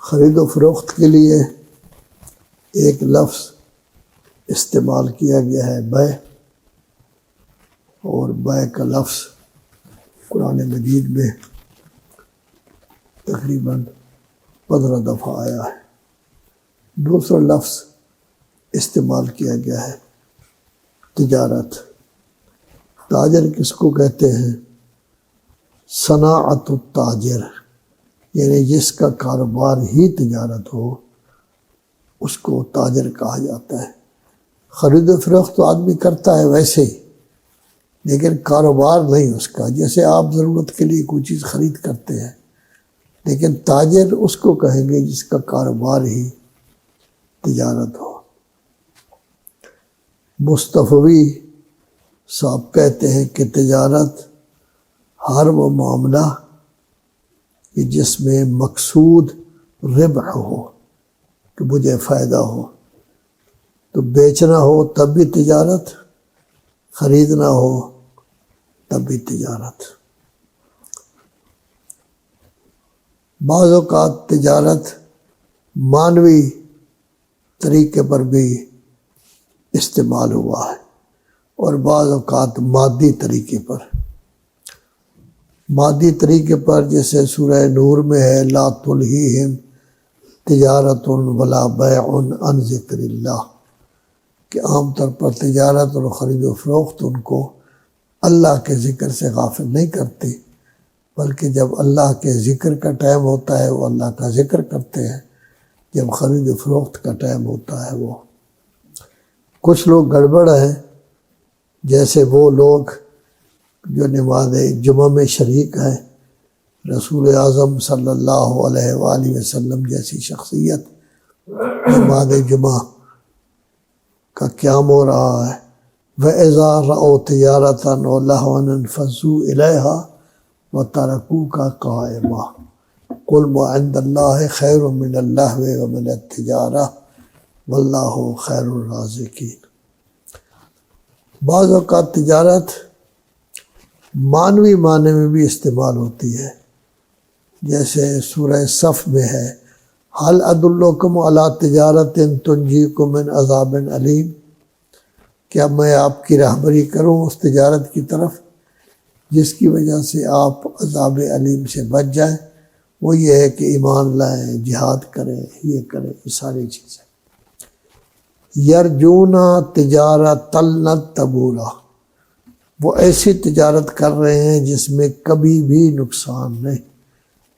خرید و فروخت کے لیے ایک لفظ استعمال کیا گیا ہے بیع، اور بیع کا لفظ قرآن مجید میں تقریباً 15 دفعہ آیا ہے۔ دوسرا لفظ استعمال کیا گیا ہے تجارت۔ تاجر کس کو کہتے ہیں؟ صناعت التاجر، یعنی جس کا کاروبار ہی تجارت ہو اس کو تاجر کہا جاتا ہے۔ خرید و فروخت تو آدمی کرتا ہے ویسے ہی، لیکن کاروبار نہیں اس کا۔ جیسے آپ ضرورت کے لیے کوئی چیز خرید کرتے ہیں، لیکن تاجر اس کو کہیں گے جس کا کاروبار ہی تجارت ہو۔ مصطفی صاحب کہتے ہیں کہ تجارت ہر وہ معاملہ کہ جس میں مقصود ربح ہو، کہ مجھے فائدہ ہو، تو بیچنا ہو تب بھی تجارت، خریدنا ہو تب بھی تجارت۔ بعض اوقات تجارت معنوی طریقے پر بھی استعمال ہوا ہے، اور بعض اوقات مادی طریقے پر۔ مادی طریقے پر جیسے سورہ نور میں ہے لا تلہیہم تجارت ولا بیع عن ذکر اللہ، کہ عام طور پر تجارت اور خرید و فروخت ان کو اللہ کے ذکر سے غافل نہیں کرتی، بلکہ جب اللہ کے ذکر کا ٹائم ہوتا ہے وہ اللہ کا ذکر کرتے ہیں، جب خرید و فروخت کا ٹائم ہوتا ہے وہ۔ کچھ لوگ گڑبڑ ہیں، جیسے وہ لوگ جو نماز جمعہ میں شریک ہیں، رسول اعظم صلی اللہ علیہ وآلہ وسلم جیسی شخصیت نماز جمعہ کا قیام ہو رہا ہے۔ وَإِذَا رَأَوْا تِجَارَةً وَلَهْوًا انفَضُّوا إِلَيْهَا وَتَرَكُوكَ قَائِمًا قُلْ مَا عِندَ اللَّهِ خَيْرٌ مِّنَ اللَّهْوِ وَمِنَ التِّجَارَةِ وَاللَّهُ خَيْرُ الرَّازِقِينَ۔ بعض اوقات تجارت معنوی معنی میں بھی استعمال ہوتی ہے، جیسے سورہ صف میں ہے هل ادلکم علی تجارت تنجیکم من عذاب علیم، کیا میں آپ کی راہبری کروں اس تجارت کی طرف جس کی وجہ سے آپ عذاب علیم سے بچ جائیں؟ وہ یہ ہے کہ ایمان لائیں، جہاد کریں، یہ کریں، یہ ساری چیزیں۔ یرجونا تجارت لن تبورا، وہ ایسی تجارت کر رہے ہیں جس میں کبھی بھی نقصان نہیں۔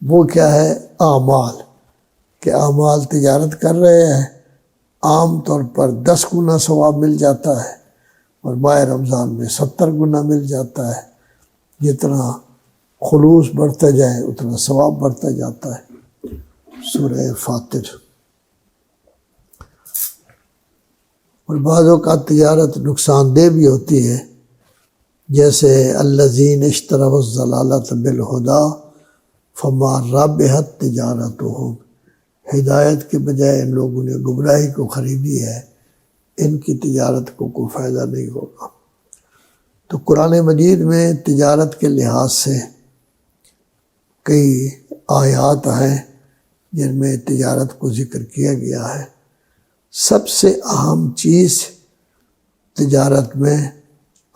وہ کیا ہے؟ اعمال، کہ اعمال تجارت کر رہے ہیں، عام طور پر 10 گنا ثواب مل جاتا ہے، اور ماہ رمضان میں 70 گنا مل جاتا ہے۔ جتنا خلوص بڑھتا جائے اتنا ثواب بڑھتا جاتا ہے۔ سورہ فاطر۔ اور بعض اوقات تجارت نقصان دہ بھی ہوتی ہے، جیسے الذین اشتروا الضلالۃ بالہدی فما ربحت تجارتہم، ہدایت کے بجائے ان لوگوں نے گمراہی کو خریدی ہے، ان کی تجارت کو کوئی فائدہ نہیں ہوگا۔ تو قرآن مجید میں تجارت کے لحاظ سے کئی آیات ہیں جن میں تجارت کو ذکر کیا گیا ہے۔ سب سے اہم چیز تجارت میں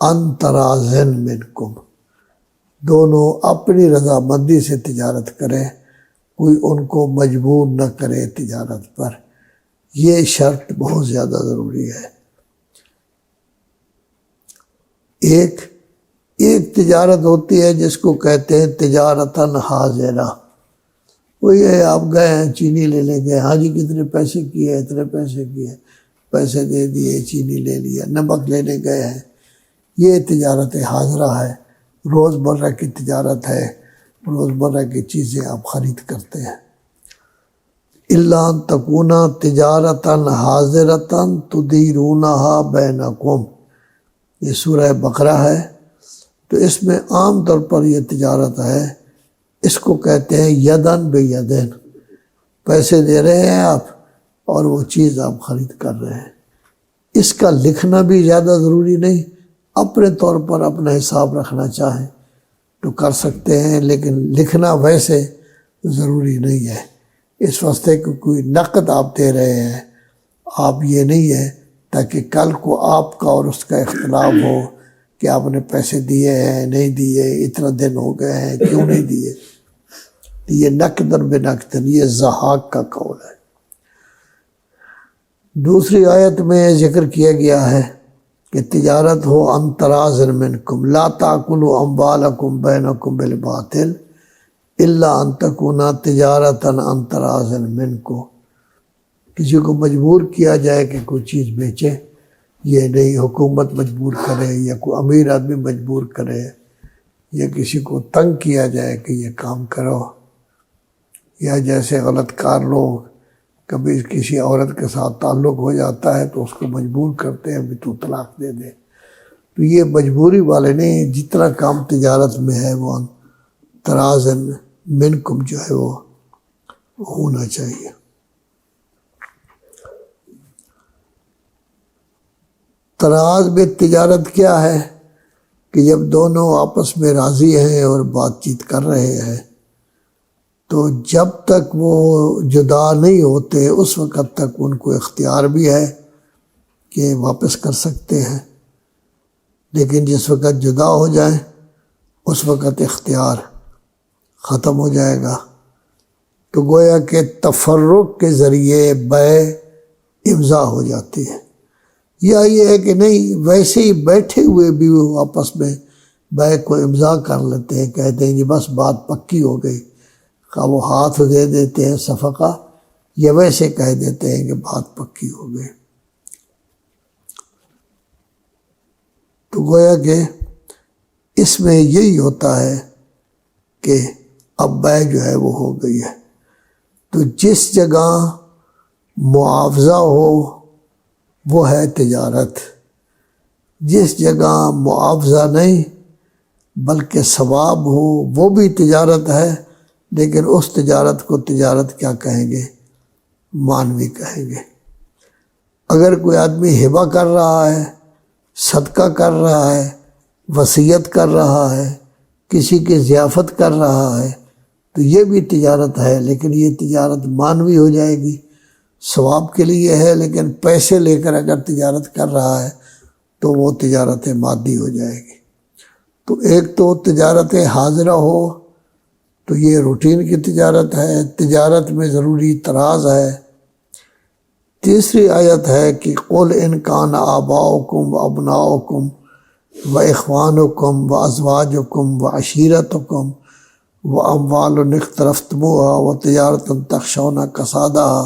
ان تراضٍ منکم، دونوں اپنی رضامندی سے تجارت کریں، کوئی ان کو مجبور نہ کرے تجارت پر، یہ شرط بہت زیادہ ضروری ہے۔ ایک تجارت ہوتی ہے جس کو کہتے ہیں تجارتاً حاضرہ، وہ یہ ہے آپ گئے ہیں چینی لینے گئے، ہاں جی کتنے پیسے کیے؟ اتنے پیسے کیے، پیسے دے دیے، چینی لے لیا۔ نمک لینے گئے ہیں، یہ تجارت حاضرہ ہے، روزمرہ کی تجارت ہے، روزمرہ کی چیزیں آپ خرید کرتے ہیں۔ الا ان تکون تجارتاً حاضرتاً تدیرونہا بینکم، یہ سورہ بقرہ ہے، تو اس میں عام طور پر یہ تجارت ہے، اس کو کہتے ہیں یدن بیدن، پیسے دے رہے ہیں آپ اور وہ چیز آپ خرید کر رہے ہیں۔ اس کا لکھنا بھی زیادہ ضروری نہیں، اپنے طور پر اپنا حساب رکھنا چاہیں تو کر سکتے ہیں، لیکن لکھنا ویسے ضروری نہیں ہے۔ اس واسطے کہ کوئی نقد آپ دے رہے ہیں، آپ یہ نہیں ہے تاکہ کل کو آپ کا اور اس کا اختلاف ہو کہ آپ نے پیسے دیے ہیں نہیں دیے، اتنا دن ہو گئے ہیں کیوں نہیں دیے۔ یہ نقدن بنقدن، یہ ضحاک کا قول ہے۔ دوسری آیت میں ذکر کیا گیا ہے کہ تجارت ہو عن تراض منکم لا تاکلوا اموالکم بینکم بالباطل الا ان تکون تجارتا عن تراض منکم، کسی کو مجبور کیا جائے کہ کوئی چیز بیچے، یہ نہیں حکومت مجبور کرے یا کوئی امیر آدمی مجبور کرے یا کسی کو تنگ کیا جائے کہ یہ کام کرو، یا جیسے غلط کار لوگ کبھی کسی عورت کے ساتھ تعلق ہو جاتا ہے تو اس کو مجبور کرتے ہیں بھی تو طلاق دے دے، تو یہ مجبوری والے نہیں، جتنا کام تجارت میں ہے وہ ترازن منکم جو ہے وہ ہونا چاہیے۔ تراز میں تجارت کیا ہے کہ جب دونوں آپس میں راضی ہیں اور بات چیت کر رہے ہیں تو جب تک وہ جدا نہیں ہوتے اس وقت تک ان کو اختیار بھی ہے کہ واپس کر سکتے ہیں، لیکن جس وقت جدا ہو جائیں اس وقت اختیار ختم ہو جائے گا، تو گویا کہ تفرق کے ذریعے بیع امضا ہو جاتی ہے، یا یہ ہے کہ نہیں ویسے ہی بیٹھے ہوئے بھی وہ آپس میں بیع کو امضا کر لیتے ہیں، کہتے ہیں جی بس بات پکی ہو گئی، خواہ وہ ہاتھ دے دیتے ہیں صفقہ یا ویسے کہہ دیتے ہیں کہ بات پکی ہو گئی۔ تو گویا کہ اس میں یہی ہوتا ہے کہ اب بیع جو ہے وہ ہو گئی ہے، تو جس جگہ معاوضہ ہو وہ ہے تجارت، جس جگہ معاوضہ نہیں بلکہ ثواب ہو وہ بھی تجارت ہے، لیکن اس تجارت کو تجارت کیا کہیں گے؟ معنوی کہیں گے۔ اگر کوئی آدمی ہبہ کر رہا ہے، صدقہ کر رہا ہے، وصیت کر رہا ہے، کسی کی ضیافت کر رہا ہے تو یہ بھی تجارت ہے، لیکن یہ تجارت معنوی ہو جائے گی، ثواب کے لیے ہے، لیکن پیسے لے کر اگر تجارت کر رہا ہے تو وہ تجارت مادی ہو جائے گی۔ تو ایک تو تجارت حاضرہ ہو تو یہ روٹین کی تجارت ہے، تجارت میں ضروری تراز ہے۔ تیسری آیت ہے کہ قل ان کان آباؤکم و ابناؤکم و اخوانکم و ازواجکم و عشیرتکم و اموال اقترفتموها و تجارت تخشون کسادها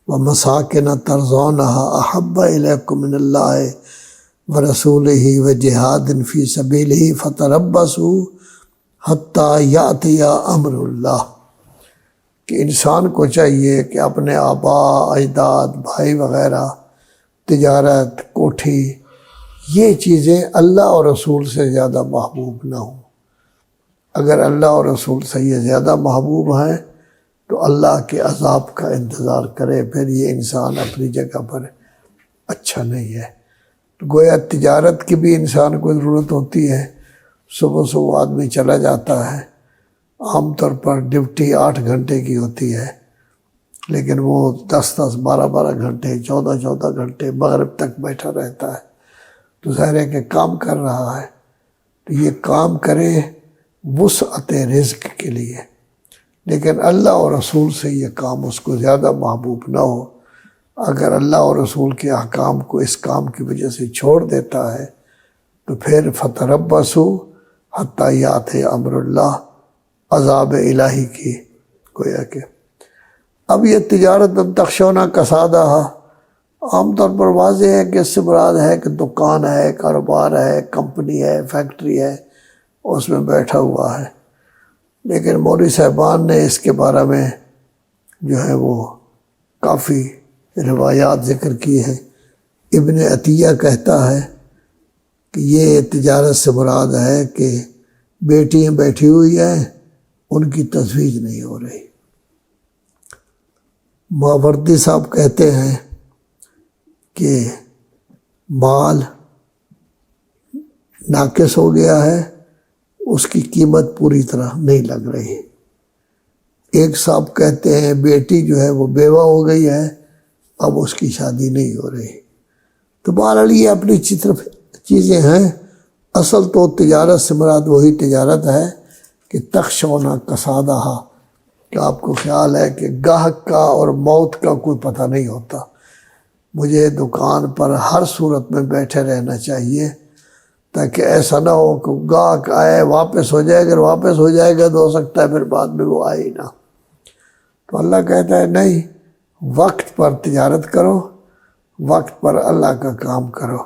و مساکن ترضونها احب الیکم من اللہ و رسولہ و جہاد فی سبیلہ فتربصوا حتی یأتی امر اللہ، کہ انسان کو چاہیے کہ اپنے آباء اجداد بھائی وغیرہ تجارت کوٹھی یہ چیزیں اللہ اور رسول سے زیادہ محبوب نہ ہوں۔ اگر اللہ اور رسول سے یہ زیادہ محبوب ہیں تو اللہ کے عذاب کا انتظار کرے، پھر یہ انسان اپنی جگہ پر اچھا نہیں ہے۔ تو گویا تجارت کی بھی انسان کو ضرورت ہوتی ہے، صبح صبح آدمی چلا جاتا ہے، عام طور پر ڈیوٹی 8 گھنٹے کی ہوتی ہے، لیکن وہ 10 12 گھنٹے 14 گھنٹے مغرب تک بیٹھا رہتا ہے، تو ظاہر ہے کہ کام کر رہا ہے، تو یہ کام کرے وسعت رزق کے لیے، لیکن اللہ اور رسول سے یہ کام اس کو زیادہ محبوب نہ ہو۔ اگر اللہ اور رسول کے احکام کو اس کام کی وجہ سے چھوڑ دیتا ہے تو پھر فتربصوا حتی یأتی امر اللہ، عذاب الہی کی گویا کہ۔ اب یہ تجارت تخشون کسادہ عام طور پر واضح ہے کہ اس سے مراد ہے کہ دکان ہے، کاروبار ہے، کمپنی ہے، فیکٹری ہے، اس میں بیٹھا ہوا ہے، لیکن مولوی صاحبان نے اس کے بارے میں جو ہے وہ کافی روایات ذکر کی ہیں۔ ابن عطیہ کہتا ہے کہ یہ تجارت سے مراد ہے کہ بیٹیاں بیٹھی ہوئی ہیں، ان کی تزویج نہیں ہو رہی۔ ماوردی صاحب کہتے ہیں کہ مال ناقص ہو گیا ہے، اس کی قیمت پوری طرح نہیں لگ رہی، ایک صاحب کہتے ہیں بیٹی جو ہے وہ بیوہ ہو گئی ہے، اب اس کی شادی نہیں ہو رہی۔ تو بہرحال یہ اپنی طرف چیزیں ہیں، اصل تو تجارت سے مراد وہی تجارت ہے کہ تخشون کسادہا، کہ آپ کو خیال ہے کہ گاہک کا اور موت کا کوئی پتہ نہیں ہوتا، مجھے دکان پر ہر صورت میں بیٹھے رہنا چاہیے تاکہ ایسا نہ ہو کہ گاہک آئے واپس ہو جائے، اگر واپس ہو جائے گا تو ہو سکتا ہے پھر بعد میں وہ آئے ہی نہ۔ تو اللہ کہتا ہے نہیں، وقت پر تجارت کرو، وقت پر اللہ کا کام کرو۔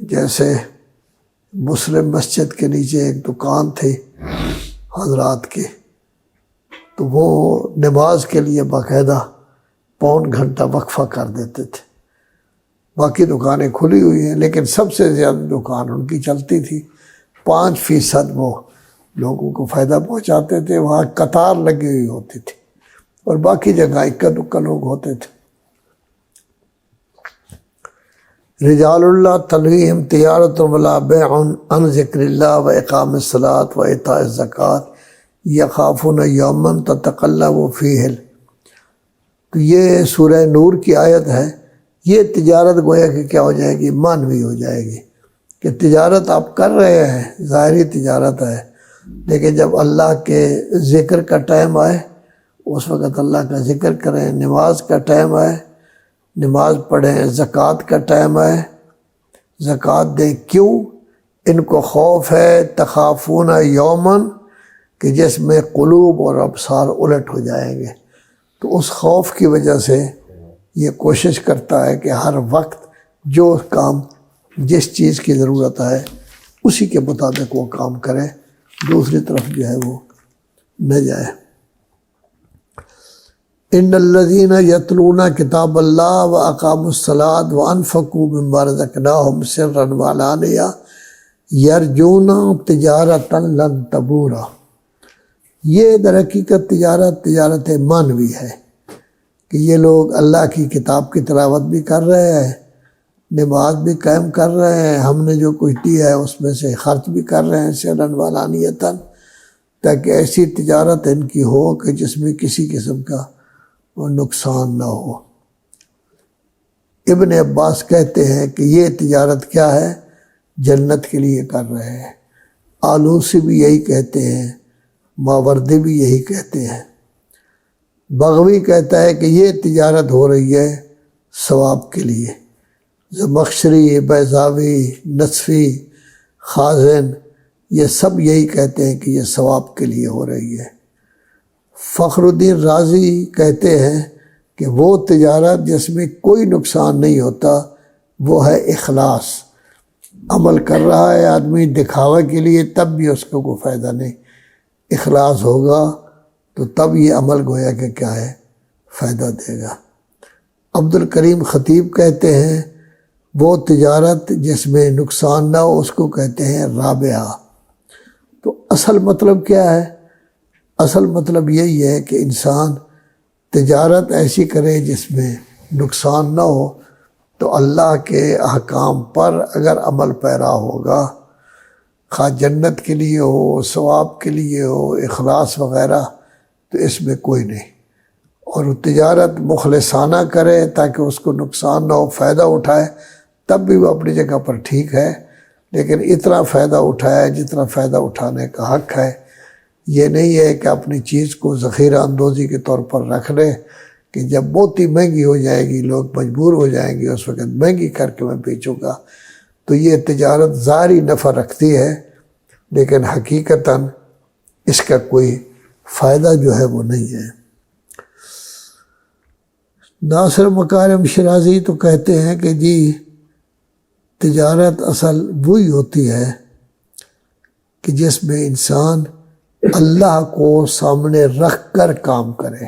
جیسے مسلم مسجد کے نیچے ایک دکان تھی حضرات کی، تو وہ نماز کے لیے باقاعدہ پون گھنٹہ وقفہ کر دیتے تھے۔ باقی دکانیں کھلی ہوئی ہیں لیکن سب سے زیادہ دکان ان کی چلتی تھی، 5% وہ لوگوں کو فائدہ پہنچاتے تھے، وہاں قطار لگی ہوئی ہوتی تھی اور باقی جگہ اکا دکا لوگ ہوتے تھے۔ رجال اللہ تلہیہم تجارت ولا بیع عن ذکر اللہ و اقام الصلاۃ و ایتاء الزکوٰۃ یخافون یوما تتقلب فیہ۔ تو یہ سورہ نور کی آیت ہے۔ یہ تجارت گویا کہ کیا ہو جائے گی؟ معنوی ہو جائے گی کہ تجارت آپ کر رہے ہیں، ظاہری تجارت ہے، لیکن جب اللہ کے ذکر کا ٹائم آئے اس وقت اللہ کا ذکر کریں، نماز کا ٹائم آئے نماز پڑھیں، زکوٰۃ کا ٹائم آئے زکوٰۃ دیں۔ کیوں؟ ان کو خوف ہے تخافون یومن، کہ جس میں قلوب اور ابصار الٹ ہو جائیں گے، تو اس خوف کی وجہ سے یہ کوشش کرتا ہے کہ ہر وقت جو کام جس چیز کی ضرورت ہے اسی کے مطابق وہ کام کرے، دوسری طرف جو ہے وہ نہ جائے۔ ان الذین یتلون کتاب اللہ واقاموا الصلاۃ وانفقوا مما رزقناہم سرا وعلانیہ یرجون تجارتا لن تبور۔ یہ در حقیقت تجارت معنوی ہے کہ یہ لوگ اللہ کی کتاب کی تلاوت بھی کر رہے ہیں، نماز بھی قائم کر رہے ہیں، ہم نے جو کچھ دیا ہے اس میں سے خرچ بھی کر رہے ہیں سرا وعلانیۃ، تاکہ ایسی تجارت ان کی ہو کہ جس میں کسی قسم کا وہ نقصان نہ ہو۔ ابن عباس کہتے ہیں کہ یہ تجارت کیا ہے؟ جنت کے لیے کر رہے ہیں۔ آلوسی بھی یہی کہتے ہیں، ماوردی بھی یہی کہتے ہیں۔ بغوی کہتا ہے کہ یہ تجارت ہو رہی ہے ثواب کے لیے۔ زمخشری، بیضاوی، نصفی، خازن یہ سب یہی کہتے ہیں کہ یہ ثواب کے لیے ہو رہی ہے۔ فخر الدین رازی کہتے ہیں کہ وہ تجارت جس میں کوئی نقصان نہیں ہوتا وہ ہے اخلاص۔ عمل کر رہا ہے آدمی دکھاوے کے لیے تب بھی اس کو کوئی فائدہ نہیں، اخلاص ہوگا تو تب یہ عمل گویا کہ کیا ہے؟ فائدہ دے گا۔ عبد الکریم خطیب کہتے ہیں وہ تجارت جس میں نقصان نہ ہو اس کو کہتے ہیں رابحہ۔ تو اصل مطلب کیا ہے؟ اصل مطلب یہی ہے کہ انسان تجارت ایسی کرے جس میں نقصان نہ ہو، تو اللہ کے احکام پر اگر عمل پیرا ہوگا، خواہ جنت کے لیے ہو، ثواب کے لیے ہو، اخلاص وغیرہ، تو اس میں کوئی نہیں۔ اور وہ تجارت مخلصانہ کرے تاکہ اس کو نقصان نہ ہو، فائدہ اٹھائے، تب بھی وہ اپنی جگہ پر ٹھیک ہے، لیکن اتنا فائدہ اٹھائے جتنا فائدہ اٹھانے کا حق ہے۔ یہ نہیں ہے کہ اپنی چیز کو ذخیرہ اندوزی کے طور پر رکھ لے کہ جب بہت ہی مہنگی ہو جائے گی لوگ مجبور ہو جائیں گے اس وقت مہنگی کر کے میں بیچوں گا۔ تو یہ تجارت ظاہری نفع رکھتی ہے لیکن حقیقتاً اس کا کوئی فائدہ جو ہے وہ نہیں ہے۔ ناصر مکارم شرازی تو کہتے ہیں کہ جی تجارت اصل وہی ہوتی ہے کہ جس میں انسان اللہ کو سامنے رکھ کر کام کرے،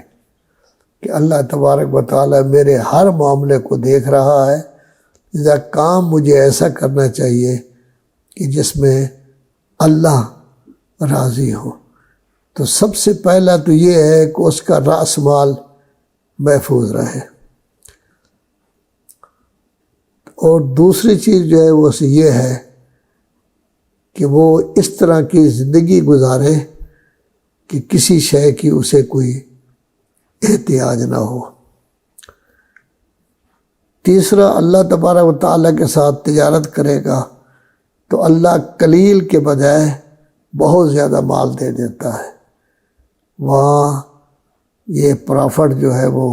کہ اللہ تبارک و تعالیٰ میرے ہر معاملے کو دیکھ رہا ہے، لذا کام مجھے ایسا کرنا چاہیے کہ جس میں اللہ راضی ہو۔ تو سب سے پہلا تو یہ ہے کہ اس کا راس مال محفوظ رہے، اور دوسری چیز جو ہے وہ یہ ہے کہ وہ اس طرح کی زندگی گزارے کہ کسی شے کی اسے کوئی احتیاج نہ ہو۔ تیسرا، اللہ تبارک و تعالیٰ کے ساتھ تجارت کرے گا تو اللہ قلیل کے بجائے بہت زیادہ مال دے دیتا ہے۔ وہاں یہ پرافٹ جو ہے وہ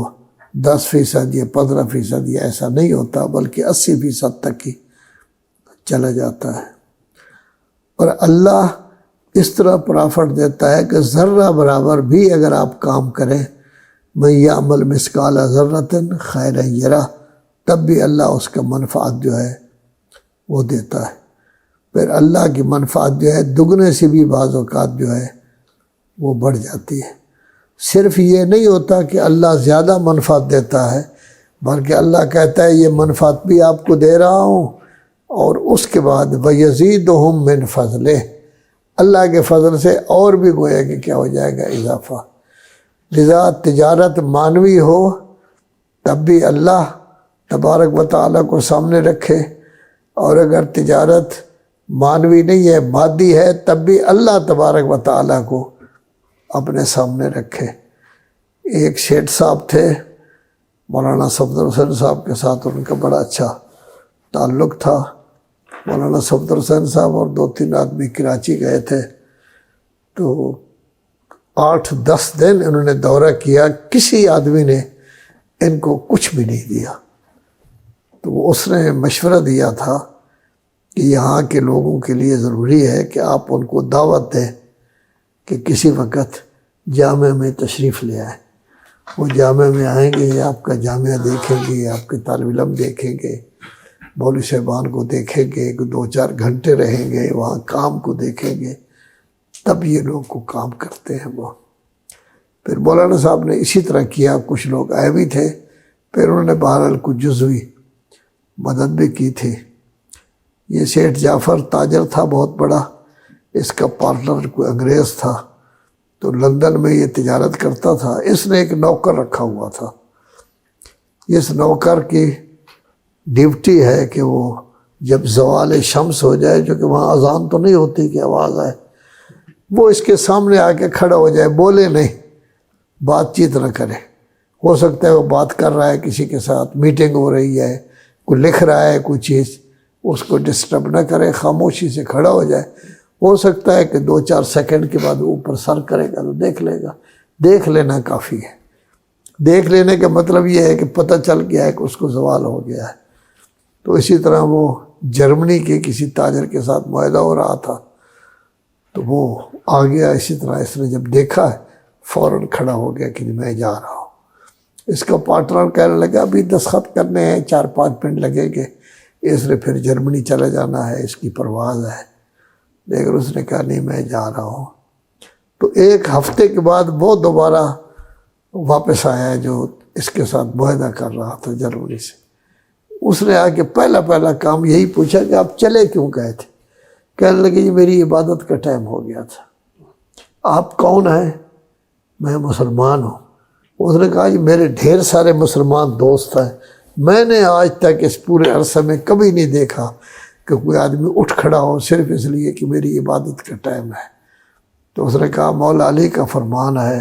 10% یا 15% یا ایسا نہیں ہوتا، بلکہ 80% تک ہی چلا جاتا ہے۔ اور اللہ اس طرح پرافٹ دیتا ہے کہ ذرہ برابر بھی اگر آپ کام کریں، من یعمل مثقال ذرۃ خیرا یرہ، تب بھی اللہ اس کا منفعت جو ہے وہ دیتا ہے۔ پھر اللہ کی منفعت جو ہے دگنے سے بھی بعض اوقات جو ہے وہ بڑھ جاتی ہے۔ صرف یہ نہیں ہوتا کہ اللہ زیادہ منفعت دیتا ہے، بلکہ اللہ کہتا ہے یہ منفعت بھی آپ کو دے رہا ہوں، اور اس کے بعد وَيَزِيدُهُم مِّن فَضْلِهِ، اللہ کے فضل سے اور بھی گویا کہ کیا ہو جائے گا، اضافہ۔ لذا تجارت معنوی ہو تب بھی اللہ تبارک و تعالیٰ کو سامنے رکھے، اور اگر تجارت معنوی نہیں ہے، مادی ہے، تب بھی اللہ تبارک و تعالیٰ کو اپنے سامنے رکھے۔ ایک شیخ صاحب تھے، مولانا صفدر حسین صاحب کے ساتھ ان کا بڑا اچھا تعلق تھا۔ مولانا صفدر حسین صاحب اور 2-3 آدمی کراچی گئے تھے، تو 8-10 دن انہوں نے دورہ کیا، کسی آدمی نے ان کو کچھ بھی نہیں دیا۔ تو اس نے مشورہ دیا تھا کہ یہاں کے لوگوں کے لیے ضروری ہے کہ آپ ان کو دعوت دیں کہ کسی وقت جامعہ میں تشریف لے آئیں۔ وہ جامعہ میں آئیں گے، آپ کا جامعہ دیکھیں گے، آپ کے طالب علم دیکھیں گے، مولوی صاحبان کو دیکھیں گے، 2-4 گھنٹے رہیں گے، وہاں کام کو دیکھیں گے، تب یہ لوگ کو کام کرتے ہیں وہ۔ پھر مولانا صاحب نے اسی طرح کیا، کچھ لوگ آئے بھی تھے، پھر انہوں نے بہرحال کچھ جزوی مدد بھی کی تھی۔ یہ سیٹھ جعفر تاجر تھا بہت بڑا، اس کا پارٹنر کوئی انگریز تھا، تو لندن میں یہ تجارت کرتا تھا۔ اس نے ایک نوکر رکھا ہوا تھا، اس نوکر کی ڈیوٹی ہے کہ وہ جب زوال شمس ہو جائے، جو کہ وہاں اذان تو نہیں ہوتی کہ آواز آئے، وہ اس کے سامنے آ کے کھڑا ہو جائے، بولے نہیں، بات چیت نہ کرے۔ ہو سکتا ہے وہ بات کر رہا ہے کسی کے ساتھ، میٹنگ ہو رہی ہے، کوئی لکھ رہا ہے کوئی چیز، اس کو ڈسٹرب نہ کرے، خاموشی سے کھڑا ہو جائے۔ ہو سکتا ہے کہ 2-4 سیکنڈ کے بعد اوپر سر کرے گا تو دیکھ لے گا، دیکھ لینا کافی ہے۔ دیکھ لینے کا مطلب یہ ہے کہ پتہ چل گیا ہے کہ اس کو زوال ہو گیا ہے۔ تو اسی طرح وہ جرمنی کے کسی تاجر کے ساتھ معاہدہ ہو رہا تھا، تو وہ آ گیا، اسی طرح اس نے جب دیکھا ہے فوراً کھڑا ہو گیا کہ میں جا رہا ہوں۔ اس کا پارٹنر کہنے لگا ابھی دستخط کرنے ہیں، 4-5 منٹ لگیں گے، اس نے پھر جرمنی چلا جانا ہے، اس کی پرواز ہے۔ لیکن اس نے کہا نہیں میں جا رہا ہوں۔ تو 1 ہفتے کے بعد وہ دوبارہ واپس آیا جو اس کے ساتھ معاہدہ کر رہا تھا جرمنی سے۔ اس نے آ کے پہلا کام یہی پوچھا کہ آپ چلے کیوں گئے تھے؟ کہنے لگے جی میری عبادت کا ٹائم ہو گیا تھا۔ آپ کون ہیں؟ میں مسلمان ہوں۔ اس نے کہا جی میرے ڈھیر سارے مسلمان دوست ہیں، میں نے آج تک اس پورے عرصے میں کبھی نہیں دیکھا کہ کوئی آدمی اٹھ کھڑا ہو صرف اس لیے کہ میری عبادت کا ٹائم ہے۔ تو اس نے کہا مولا علی کا فرمان ہے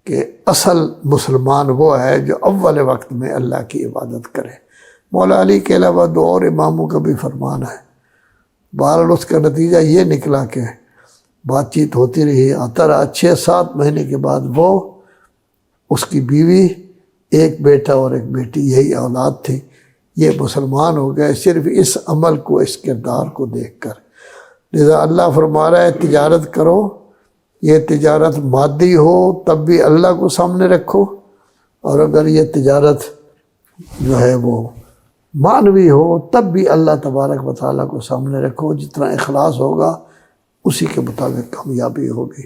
کہ اصل مسلمان وہ ہے جو اول وقت میں اللہ کی عبادت کرے۔ مولا علی کے علاوہ 2 اور اماموں کا بھی فرمان ہے۔ بہرحال اس کا نتیجہ یہ نکلا کہ بات چیت ہوتی رہی، آتا رہا۔ 6-7 مہینے کے بعد وہ، اس کی بیوی، ایک بیٹا اور ایک بیٹی، یہی اولاد تھی، یہ مسلمان ہو گئے صرف اس عمل کو، اس کردار کو دیکھ کر۔ لذا اللہ فرما رہا ہے تجارت کرو، یہ تجارت مادی ہو تب بھی اللہ کو سامنے رکھو، اور اگر یہ تجارت جو ہے وہ معنوی ہو تب بھی اللہ تبارک و تعالیٰ کو سامنے رکھو۔ جتنا اخلاص ہوگا اسی کے مطابق کامیابی ہوگی۔